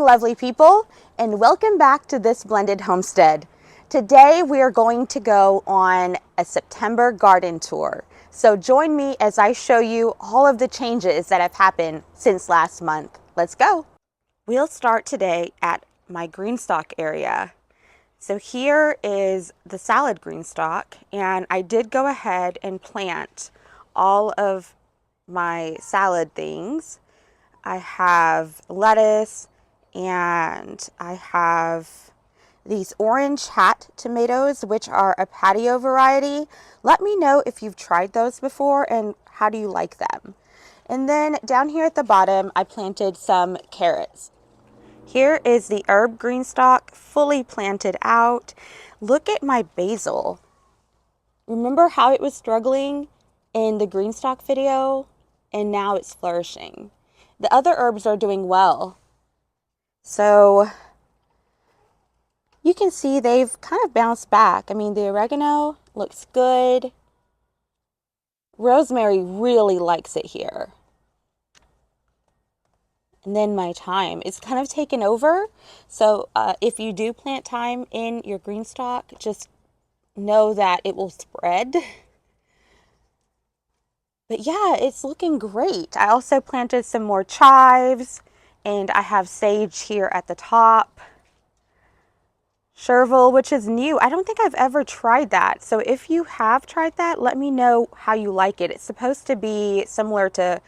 lovely people, and welcome back to this blended homestead. Today we are going to go on a September garden tour. So join me as I show you all of the changes that have happened since last month. Let's go. We'll start today at my Greenstock area. So here is the salad Greenstock, and I did go ahead and plant all of my salad things. I have lettuce and I have these orange hat tomatoes, which are a Patio variety. Let me know if you've tried those before and how do you like them. And then down here at the bottom, I planted some carrots. Here is the herb Greenstock, fully planted out. Look at my basil. Remember how it was struggling in the Greenstock video? And now it's flourishing. The other herbs are doing well. So you can see they've kind of bounced back. I mean, the oregano looks good. Rosemary really likes it here. And then my thyme is kind of taken over. So if you do plant thyme in your Greenstock, just know that it will spread. But yeah, it's looking great. I also planted some more chives, and I have sage here at the top. Chervil, which is new. I don't think I've ever tried that. So if you have tried that, let me know how you like it. It's supposed to be similar to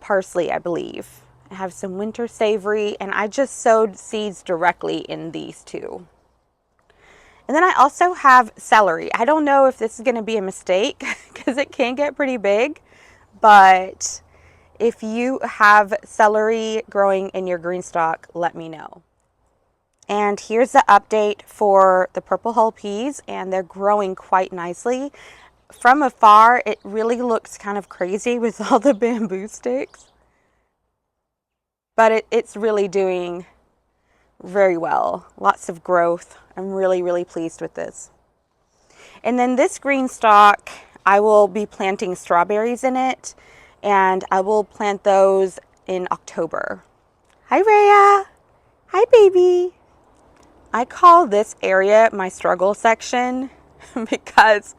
parsley, I believe. I have some winter savory, and I just sowed seeds directly in these two. And then I also have celery. I don't know if this is going to be a mistake because it can get pretty big, but if you have celery growing in your Greenstock, let me know. And here's the update for the purple hull peas, and they're growing quite nicely. From afar, it really looks kind of crazy with all the bamboo sticks, but it's really doing very well. Lots of growth. I'm really, really pleased with this. And then this Greenstock, I will be planting strawberries in it, and I will plant those in October. Hi, Rhea. Hi, baby. I call this area my struggle section because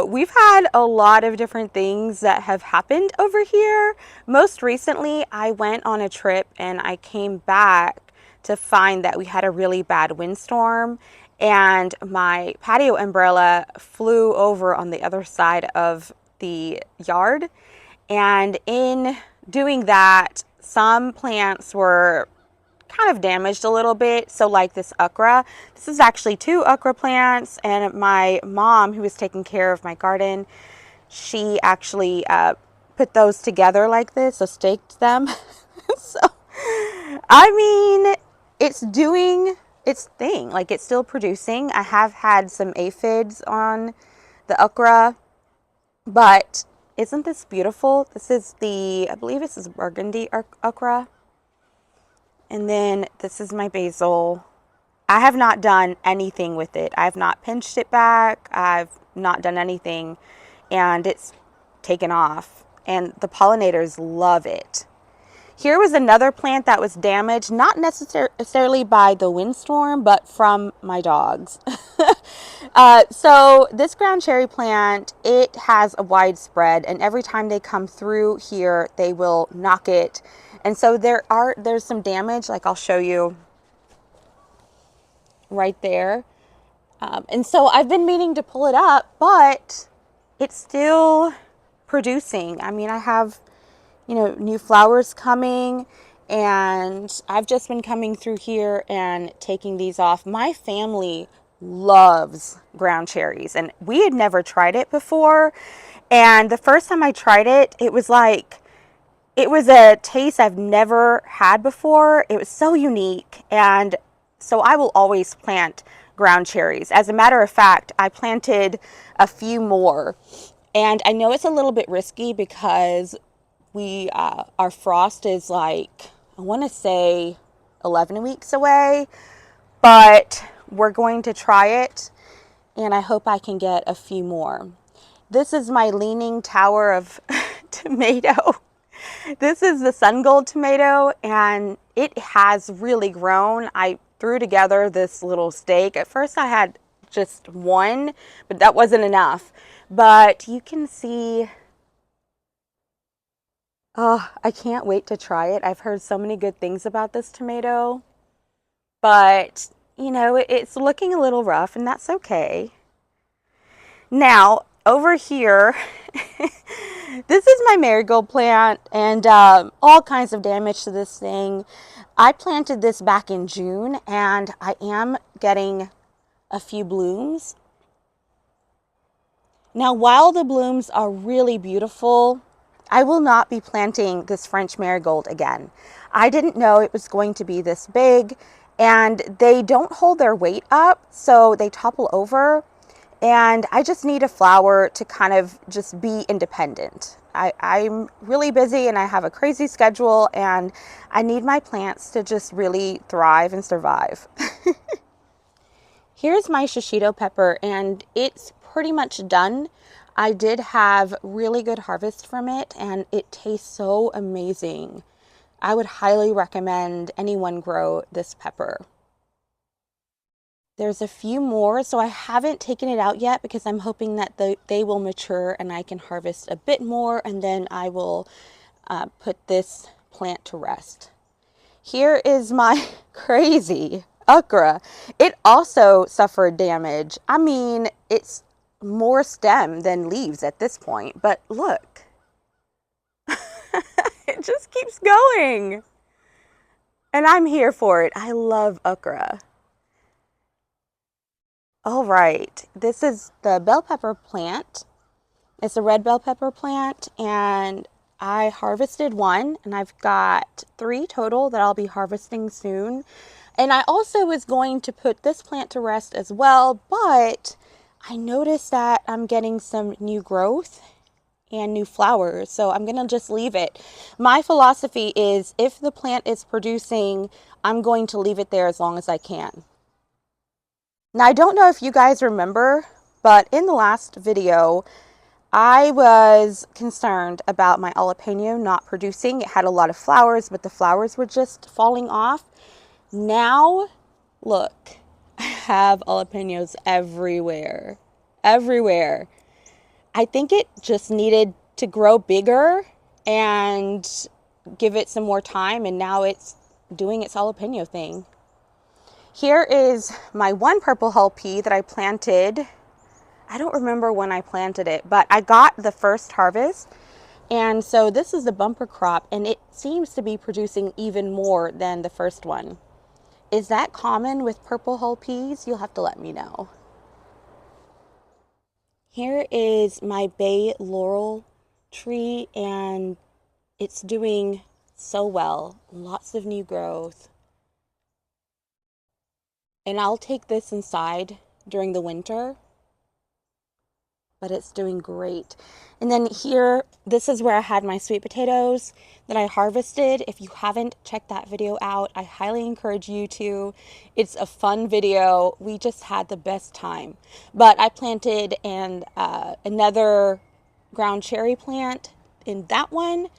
we've had a lot of different things that have happened over here. Most recently, I went on a trip and I came back to find that we had a really bad windstorm, and my patio umbrella flew over on the other side of the yard. And in doing that, some plants were kind of damaged a little bit. So like this okra, this is actually 2 okra plants, and my mom, who was taking care of my garden, she actually put those together like this, so staked them. So I mean, it's doing its thing, like it's still producing. I have had some aphids on the okra, but isn't this beautiful? This is I believe this is burgundy okra. And then this is my basil. I have not done anything with it. I have not pinched it back. I've not done anything, and it's taken off, and the pollinators love it. Here was another plant that was damaged, not necessarily by the windstorm, but from my dogs. So this ground cherry plant, it has a wide spread, and every time they come through here, they will knock it. And so there's some damage, like I'll show you right there. And so I've been meaning to pull it up, but it's still producing. I mean, I have, new flowers coming, and I've just been coming through here and taking these off. My family loves ground cherries, and we had never tried it before. And the first time I tried it, it was a taste I've never had before. It was so unique, and so I will always plant ground cherries. As a matter of fact, I planted a few more, and I know it's a little bit risky because our frost is like, I want to say 11 weeks away, but we're going to try it, and I hope I can get a few more. This is my leaning tower of tomato. This is the sun gold tomato, and it has really grown. I threw together this little stake. At first I had just one, but that wasn't enough. But you can see, oh, I can't wait to try it. I've heard so many good things about this tomato, but you know, it's looking a little rough, and that's okay. Now, over here, this is my marigold plant, and all kinds of damage to this thing. I planted this back in June, and I am getting a few blooms. Now, while the blooms are really beautiful, I will not be planting this French marigold again. I didn't know it was going to be this big, and they don't hold their weight up, so they topple over. And I just need a flower to kind of just be independent. I'm really busy and I have a crazy schedule, and I need my plants to just really thrive and survive. Here's my shishito pepper, and it's pretty much done. I did have really good harvest from it, and it tastes so amazing. I would highly recommend anyone grow this pepper. There's a few more, so I haven't taken it out yet because I'm hoping that they will mature and I can harvest a bit more, and then I will put this plant to rest. Here is my crazy okra. It also suffered damage. I mean, it's more stem than leaves at this point, but look. It just keeps going. And I'm here for it. I love okra. All right, this is the bell pepper plant. It's a red bell pepper plant, and I harvested one, and I've got 3 total that I'll be harvesting soon. And I also was going to put this plant to rest as well, but I noticed that I'm getting some new growth and new flowers, so I'm gonna just leave it. My philosophy is if the plant is producing, I'm going to leave it there as long as I can. Now, I don't know if you guys remember, but in the last video, I was concerned about my jalapeno not producing. It had a lot of flowers, but the flowers were just falling off. Now, look, I have jalapenos everywhere, everywhere. I think it just needed to grow bigger and give it some more time, and now it's doing its jalapeno thing. Here is my one purple hull pea that I planted. I don't remember when I planted it, but I got the first harvest. And so this is the bumper crop, and it seems to be producing even more than the first one. Is that common with purple hull peas? You'll have to let me know. Here is my bay laurel tree, and it's doing so well. Lots of new growth. And I'll take this inside during the winter, but it's doing great. And then here, this is where I had my sweet potatoes that I harvested. If you haven't checked that video out, I highly encourage you to. It's a fun video. We just had the best time. But I planted another ground cherry plant in that one,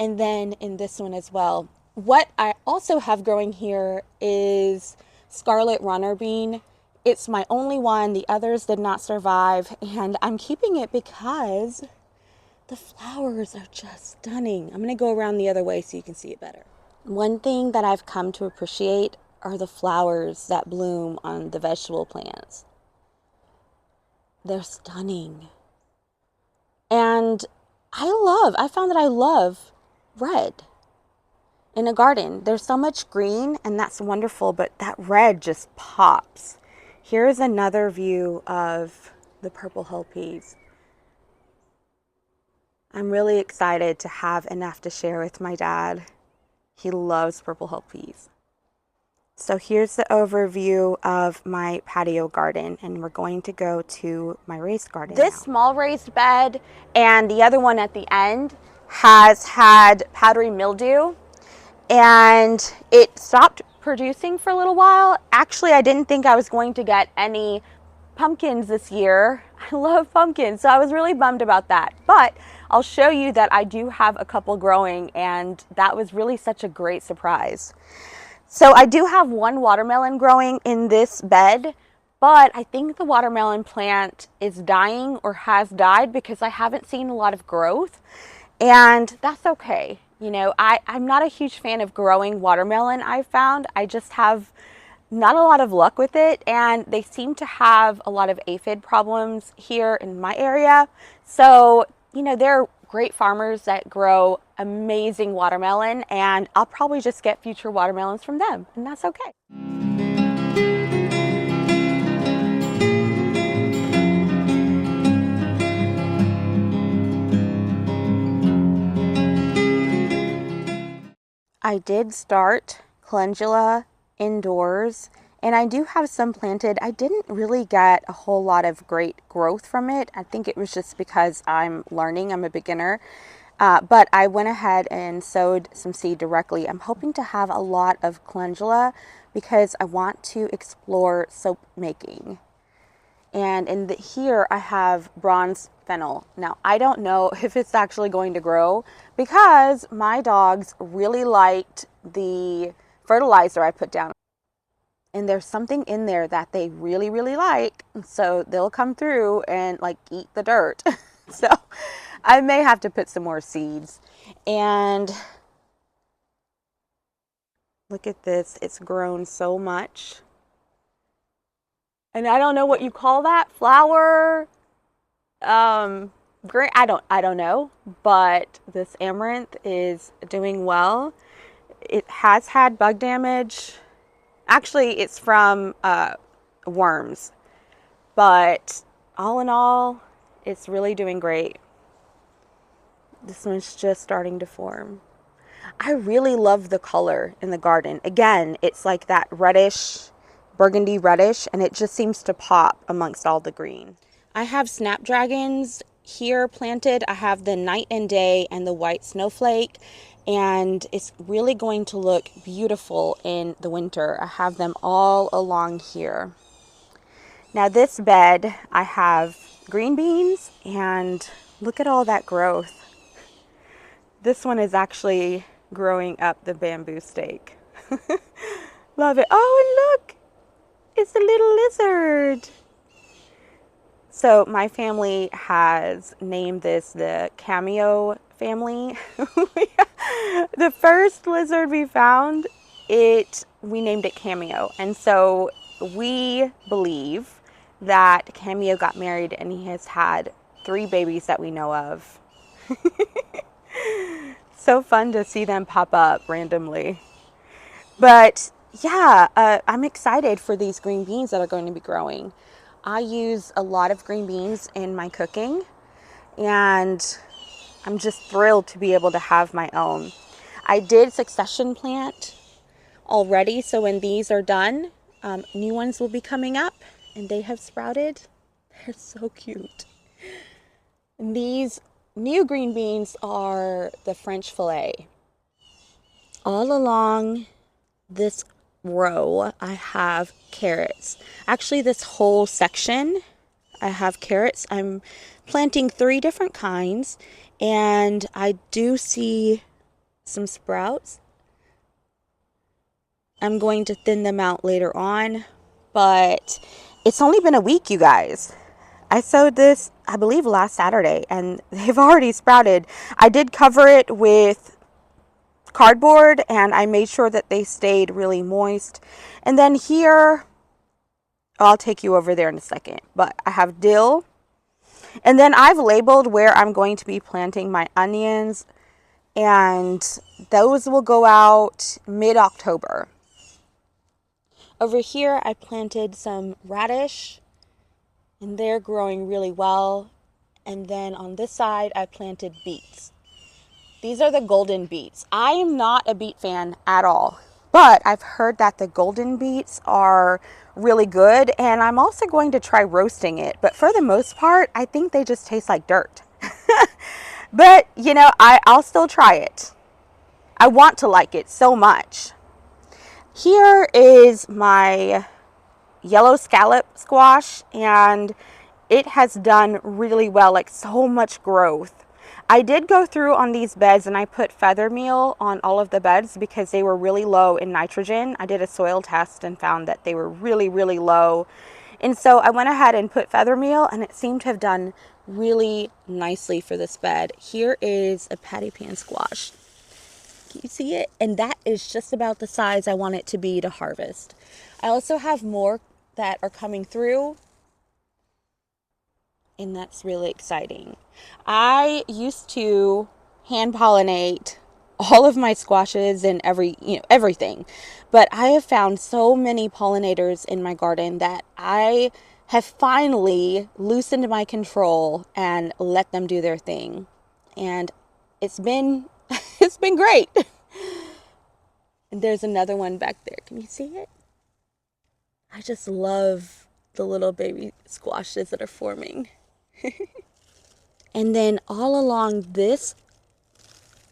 and then in this one as well. What I also have growing here is scarlet runner bean. It's my only one. The others did not survive, and I'm keeping it because the flowers are just stunning. I'm going to go around the other way so you can see it better. One thing that I've come to appreciate are the flowers that bloom on the vegetable plants. They're stunning. And I found that I love red. In a garden, there's so much green, and that's wonderful, but that red just pops. Here's another view of the purple hull peas. I'm really excited to have enough to share with my dad. He loves purple hull peas. So here's the overview of my patio garden, and we're going to go to my raised garden now. This small raised bed and the other one at the end has had powdery mildew, and it stopped producing for a little while. Actually, I didn't think I was going to get any pumpkins this year. I love pumpkins, so I was really bummed about that. But I'll show you that I do have a couple growing, and that was really such a great surprise. So I do have one watermelon growing in this bed, but I think the watermelon plant is dying or has died because I haven't seen a lot of growth, and that's okay. You know, I'm not a huge fan of growing watermelon, I've found. I just have not a lot of luck with it, and they seem to have a lot of aphid problems here in my area. So, you know, there are great farmers that grow amazing watermelon, and I'll probably just get future watermelons from them, and that's okay. I did start calendula indoors, and I do have some planted. I didn't really get a whole lot of great growth from it. I think it was just because I'm learning, I'm a beginner. But I went ahead and sowed some seed directly. I'm hoping to have a lot of calendula because I want to explore soap making. And here I have bronze fennel. Now, I don't know if it's actually going to grow because my dogs really liked the fertilizer I put down. And there's something in there that they really, really like. So they'll come through and like eat the dirt. So I may have to put some more seeds. And look at this. It's grown so much. And I don't know what you call that. Flower. Great. I don't know, but this amaranth is doing well. It has had bug damage. Actually, it's from worms, but all in all, it's really doing great. This one's just starting to form. I really love the color in the garden. Again, it's like that reddish, burgundy reddish, and it just seems to pop amongst all the green. I have snapdragons here planted. I have the night and day and the white snowflake, and it's really going to look beautiful in the winter. I have them all along here. Now this bed, I have green beans, and look at all that growth. This one is actually growing up the bamboo stake. Love it. Oh, and look, it's a little lizard. So my family has named this the Cameo family. The first lizard we found, we named it Cameo. And so we believe that Cameo got married and he has had 3 babies that we know of. So fun to see them pop up randomly. But yeah, I'm excited for these green beans that are going to be growing. I use a lot of green beans in my cooking, and I'm just thrilled to be able to have my own. I did succession plant already, so when these are done, new ones will be coming up, and they have sprouted. They're so cute. And these new green beans are the French fillet. All along this row, I have carrots. Actually, this whole section, I have carrots. I'm planting 3 different kinds, and I do see some sprouts. I'm going to thin them out later on, but it's only been a week, you guys. I sowed this, I believe, last Saturday, and they've already sprouted. I did cover it with cardboard, and I made sure that they stayed really moist. And then here, I'll take you over there in a second, but I have dill, and then I've labeled where I'm going to be planting my onions, and those will go out mid-October. Over here I planted some radish, and they're growing really well. And then on this side I planted beets. These are the golden beets. I am not a beet fan at all, but I've heard that the golden beets are really good, and I'm also going to try roasting it. But for the most part, I think they just taste like dirt. But, you know, I'll still try it. I want to like it so much. Here is my yellow scallop squash, and it has done really well, like so much growth. I did go through on these beds and I put feather meal on all of the beds because they were really low in nitrogen. I did a soil test and found that they were really, really low. And so I went ahead and put feather meal, and it seemed to have done really nicely for this bed. Here is a patty pan squash. Can you see it? And that is just about the size I want it to be to harvest. I also have more that are coming through, and that's really exciting. I used to hand pollinate all of my squashes and everything, but I have found so many pollinators in my garden that I have finally loosened my control and let them do their thing, and it's been it's been great. And there's another one back there. Can you see it? I just love the little baby squashes that are forming. And then all along this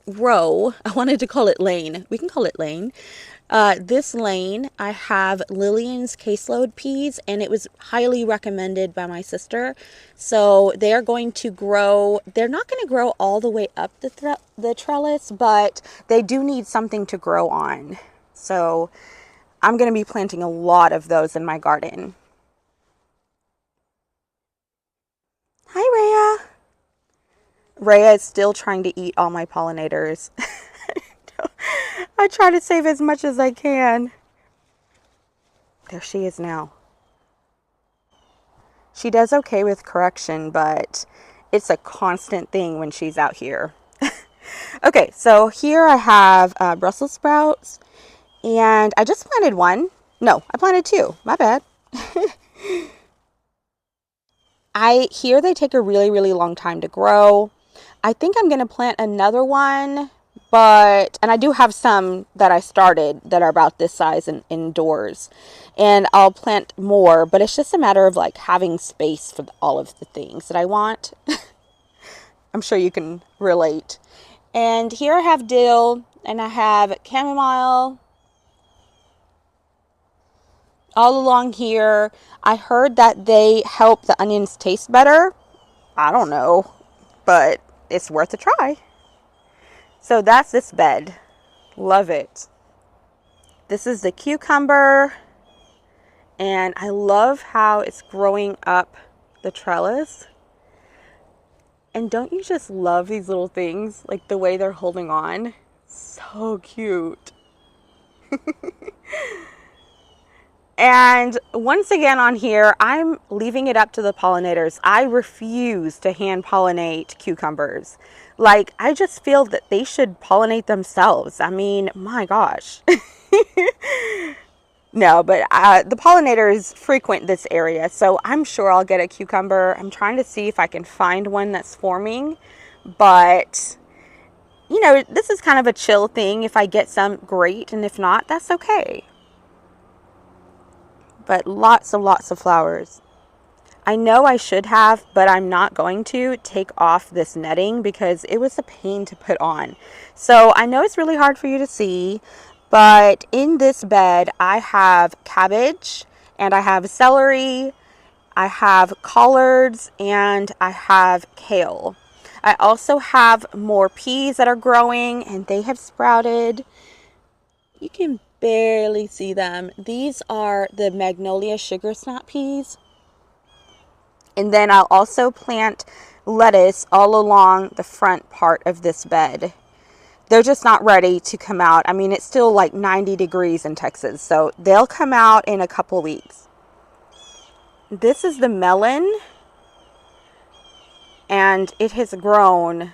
row, I wanted to call it lane. We can call it lane. This lane, I have Lillian's caseload peas, and it was highly recommended by my sister. So they're going to grow. They're not going to grow all the way up the trellis, but they do need something to grow on. So I'm going to be planting a lot of those in my garden. Hi, Rhea. Rhea is still trying to eat all my pollinators. I try to save as much as I can. There she is now. She does okay with correction, but it's a constant thing when she's out here. Okay, so here I have Brussels sprouts, and I just planted one. No, I planted two. My bad. I hear they take a really, really long time to grow. I think I'm going to plant another one, and I do have some that I started that are about this size indoors, and I'll plant more, but it's just a matter of like having space for all of the things that I want. I'm sure you can relate. And here I have dill, and I have chamomile all along here. I heard that they help the onions taste better. I don't know, but it's worth a try. So that's this bed. Love it. This is the cucumber, and I love how it's growing up the trellis. And don't you just love these little things, like the way they're holding on? So cute. And once again on here, I'm leaving it up to the pollinators. I refuse to hand pollinate cucumbers. Like, I just feel that they should pollinate themselves. I mean, my gosh. No, but the pollinators frequent this area, so I'm sure I'll get a cucumber. I'm trying to see if I can find one that's forming, but this is kind of a chill thing. If I get some, great, and if not, that's okay. But lots of flowers. I know I should have, but I'm not going to take off this netting because it was a pain to put on. So I know it's really hard for you to see, but in this bed I have cabbage, and I have celery, I have collards, and I have kale. I also have more peas that are growing, and they have sprouted. You can barely see them. These are the magnolia sugar snap peas. And then I'll also plant lettuce all along the front part of this bed. They're just not ready to come out. I mean, it's still like 90 degrees in Texas, so they'll come out in a couple weeks. This is the melon, and it has grown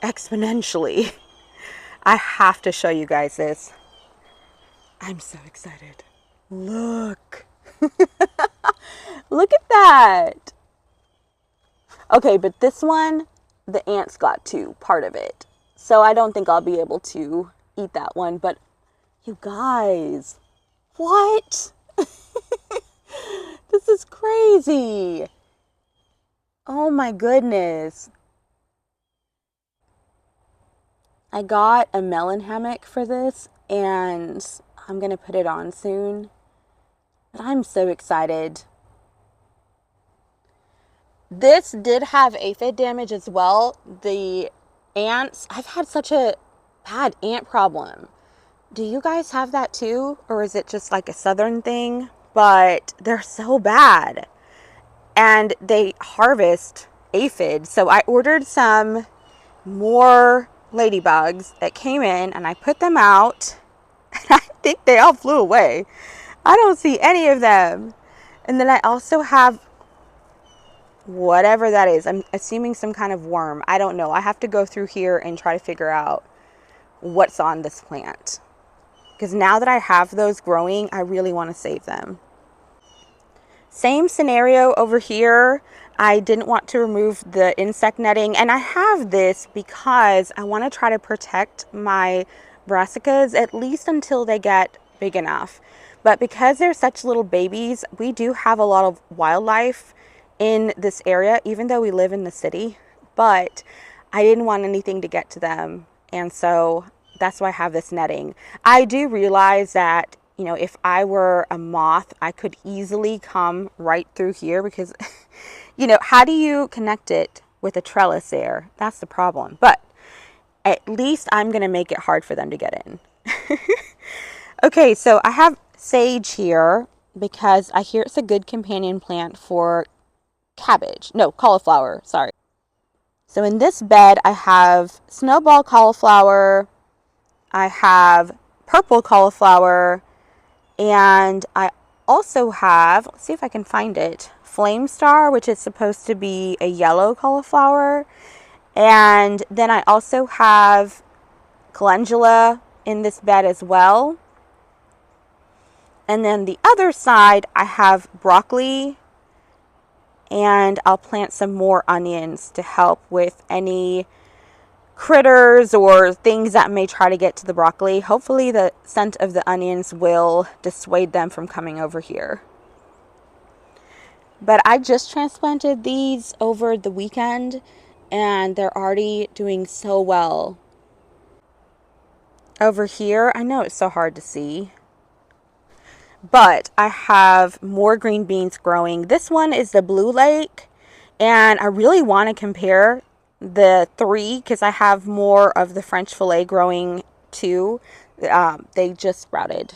exponentially. I have to show you guys this. I'm so excited. Look. Look at that. Okay, but this one, the ants got to part of it. So I don't think I'll be able to eat that one. But you guys, what? This is crazy. Oh my goodness. I got a melon hammock for this, and I'm going to put it on soon. But I'm so excited. This did have aphid damage as well. The ants. I've had such a bad ant problem. Do you guys have that too? Or is it just like a southern thing? But they're so bad. And they harvest aphids. So I ordered some more ladybugs that came in and I put them out. And I think they all flew away. I don't see any of them. And then I also have whatever that is. I'm assuming some kind of worm. I don't know. I have to go through here and try to figure out what's on this plant. Because now that I have those growing, I really want to save them. Same scenario over here. I didn't want to remove the insect netting, and I have this because I want to try to protect my brassicas at least until they get big enough. But because they're such little babies, we do have a lot of wildlife in this area, even though we live in the city. But I didn't want anything to get to them, and so that's why I have this netting. I do realize that, you know, if I were a moth, I could easily come right through here because, you know, how do you connect it with a trellis there? That's the problem. But at least I'm going to make it hard for them to get in. Okay, so I have sage here because I hear it's a good companion plant for cabbage. No, cauliflower, sorry. So in this bed, I have snowball cauliflower, I have purple cauliflower, and I also have, let's see if I can find it, flame star, which is supposed to be a yellow cauliflower. And then I also have calendula in this bed as well. And then the other side, I have broccoli, and I'll plant some more onions to help with any critters or things that may try to get to the broccoli. Hopefully the scent of the onions will dissuade them from coming over here. But I just transplanted these over the weekend and they're already doing so well. Over here, I know it's so hard to see, but I have more green beans growing. This one is the Blue Lake, and I really want to compare the three because I have more of the French fillet growing too. They just sprouted,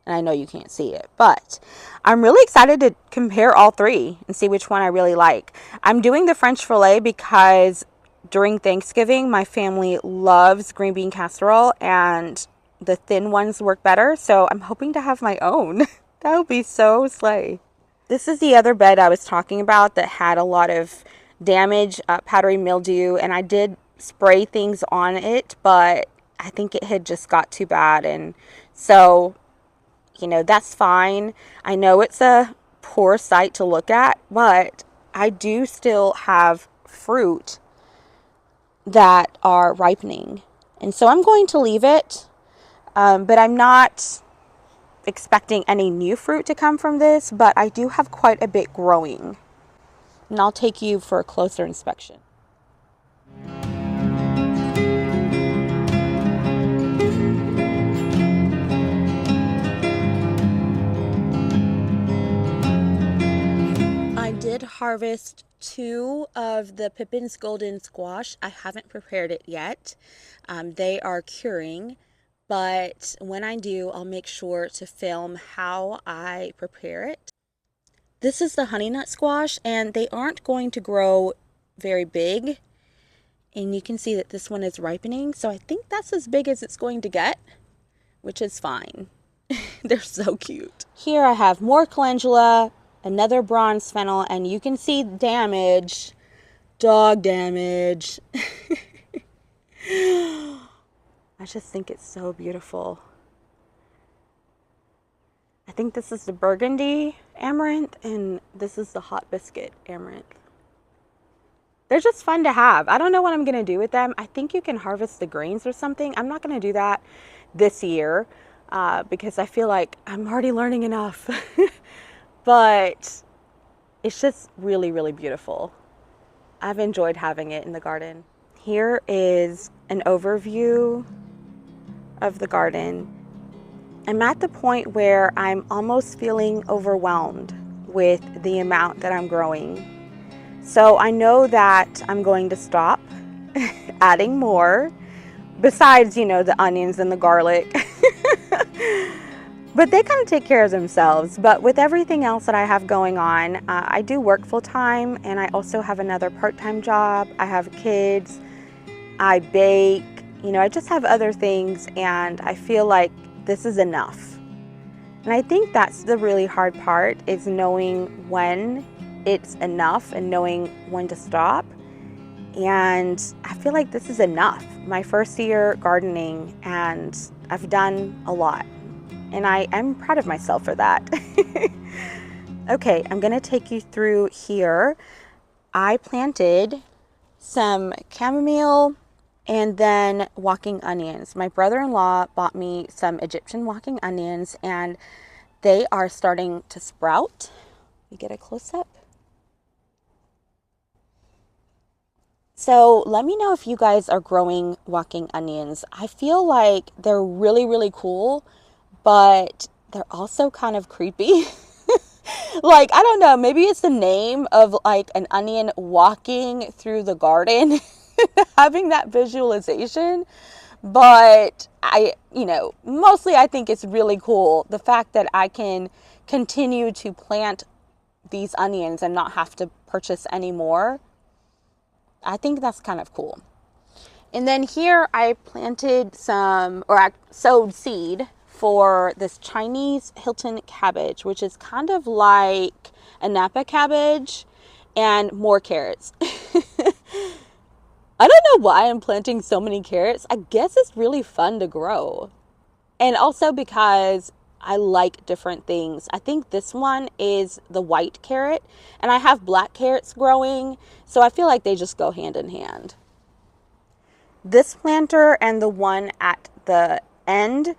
and I know you can't see it, but I'm really excited to compare all three and see which one I really like. I'm doing the French fillet because during Thanksgiving, my family loves green bean casserole, and the thin ones work better, so I'm hoping to have my own. That would be so slay. This is the other bed I was talking about that had a lot of damage, powdery mildew, and I did spray things on it, but I think it had just got too bad, and so, you know, that's fine. I know it's a poor sight to look at, but I do still have fruit that are ripening, and so I'm going to leave it, but I'm not expecting any new fruit to come from this, but I do have quite a bit growing, and I'll take you for a closer inspection. I did harvest 2 of the Pippin's Golden Squash. I haven't prepared it yet. They are curing, but when I do, I'll make sure to film how I prepare it. This is the honey nut squash, and they aren't going to grow very big. And you can see that this one is ripening, so I think that's as big as it's going to get, which is fine. They're so cute. Here I have more calendula, another bronze fennel, and you can see damage, dog damage. I just think it's so beautiful. I think this is the burgundy amaranth, and this is the hot biscuit amaranth. They're just fun to have. I don't know what I'm going to do with them. I think you can harvest the grains or something. I'm not going to do that this year because I feel like I'm already learning enough. But it's just really, really beautiful. I've enjoyed having it in the garden. Here is an overview of the garden. I'm at the point where I'm almost feeling overwhelmed with the amount that I'm growing. So I know that I'm going to stop adding more, besides, you know, the onions and the garlic. But they kind of take care of themselves. But with everything else that I have going on, I do work full time, and I also have another part-time job. I have kids, I bake, you know, I just have other things, and I feel like this is enough. And I think that's the really hard part, is knowing when it's enough and knowing when to stop. And I feel like this is enough. My first year gardening, and I've done a lot. And I am proud of myself for that. Okay, I'm gonna take you through here. I planted some chamomile and then walking onions. My brother-in-law bought me some Egyptian walking onions, and they are starting to sprout. You get a close-up. So let me know if you guys are growing walking onions. I feel like they're really, really cool, but they're also kind of creepy. Like, I don't know, maybe it's the name of like an onion walking through the garden, having that visualization. But you know, mostly I think it's really cool. The fact that I can continue to plant these onions and not have to purchase any more. I think that's kind of cool. And then here I planted some, or I sowed seed for this Chinese Hilton cabbage, which is kind of like a Napa cabbage and more carrots. I don't know why I'm planting so many carrots. I guess it's really fun to grow. And also because I like different things. I think this one is the white carrot, and I have black carrots growing, so I feel like they just go hand in hand. This planter and the one at the end,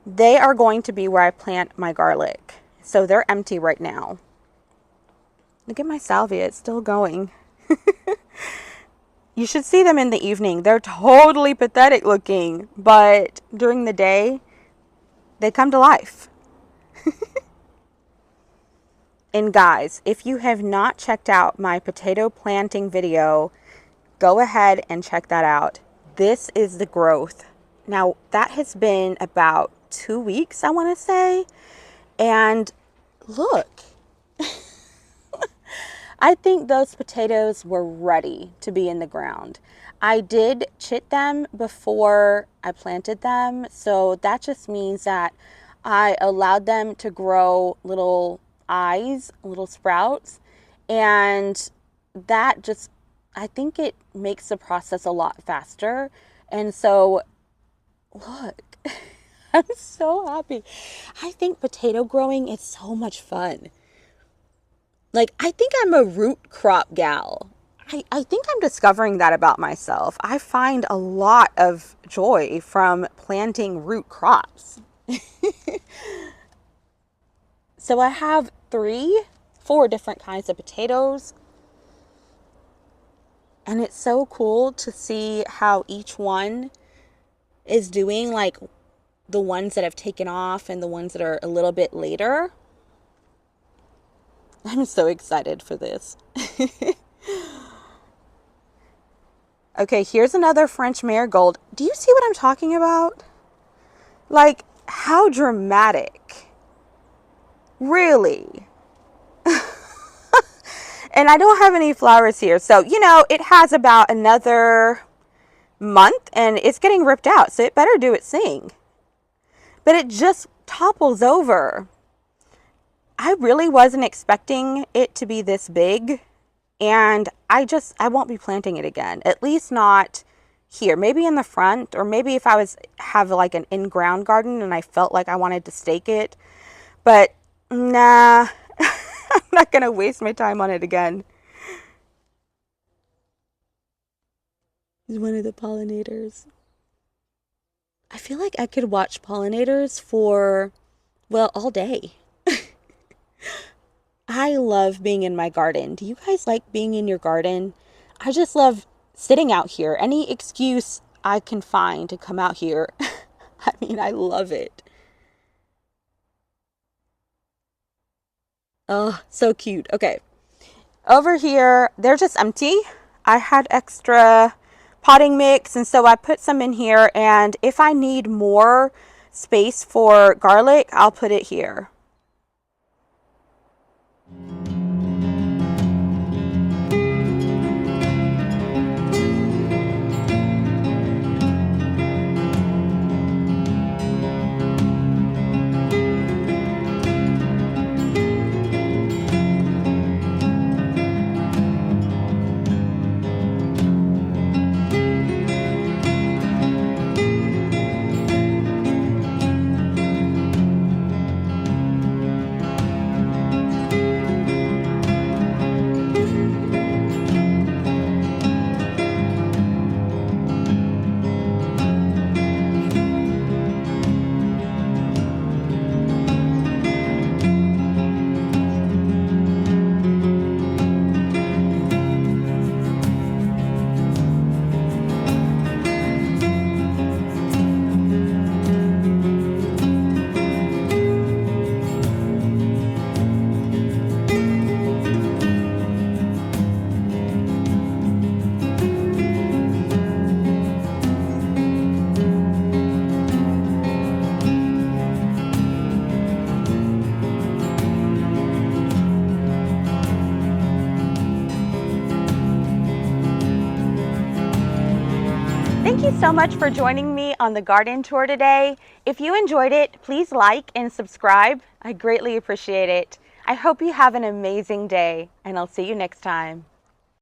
they are going to be where I plant my garlic. So they're empty right now. Look at my salvia, it's still going. You should see them in the evening. They're totally pathetic looking, but during the day, they come to life. And guys, if you have not checked out my potato planting video, go ahead and check that out. This is the growth. Now, that has been about 2 weeks, I want to say. And look, I think those potatoes were ready to be in the ground. I did chit them before I planted them, so that just means that I allowed them to grow little eyes, little sprouts, and that just, I think it makes the process a lot faster. And so, look, I'm so happy. I think potato growing is so much fun. Like, I think I'm a root crop gal. I think I'm discovering that about myself. I find a lot of joy from planting root crops. So I have 4 different kinds of potatoes. And it's so cool to see how each one is doing, like the ones that have taken off and the ones that are a little bit later. I'm so excited for this. Okay, here's another French marigold. Do you see what I'm talking about? Like, how dramatic. Really? And I don't have any flowers here. So, you know, it has about another month and it's getting ripped out. So it better do its thing. But it just topples over. I really wasn't expecting it to be this big. And I won't be planting it again. At least not here. Maybe in the front, or maybe if I have like an in-ground garden and I felt like I wanted to stake it. But nah, I'm not going to waste my time on it again. He's one of the pollinators. I feel like I could watch pollinators for, well, all day. I love being in my garden. Do you guys like being in your garden? I just love sitting out here. Any excuse I can find to come out here. I mean, I love it. Oh, so cute. Okay. Over here, they're just empty. I had extra potting mix, and so I put some in here, and if I need more space for garlic, I'll put it here. Thank you so much for joining me on the garden tour today. If you enjoyed it, please like and subscribe. I greatly appreciate it. I hope you have an amazing day, and I'll see you next time.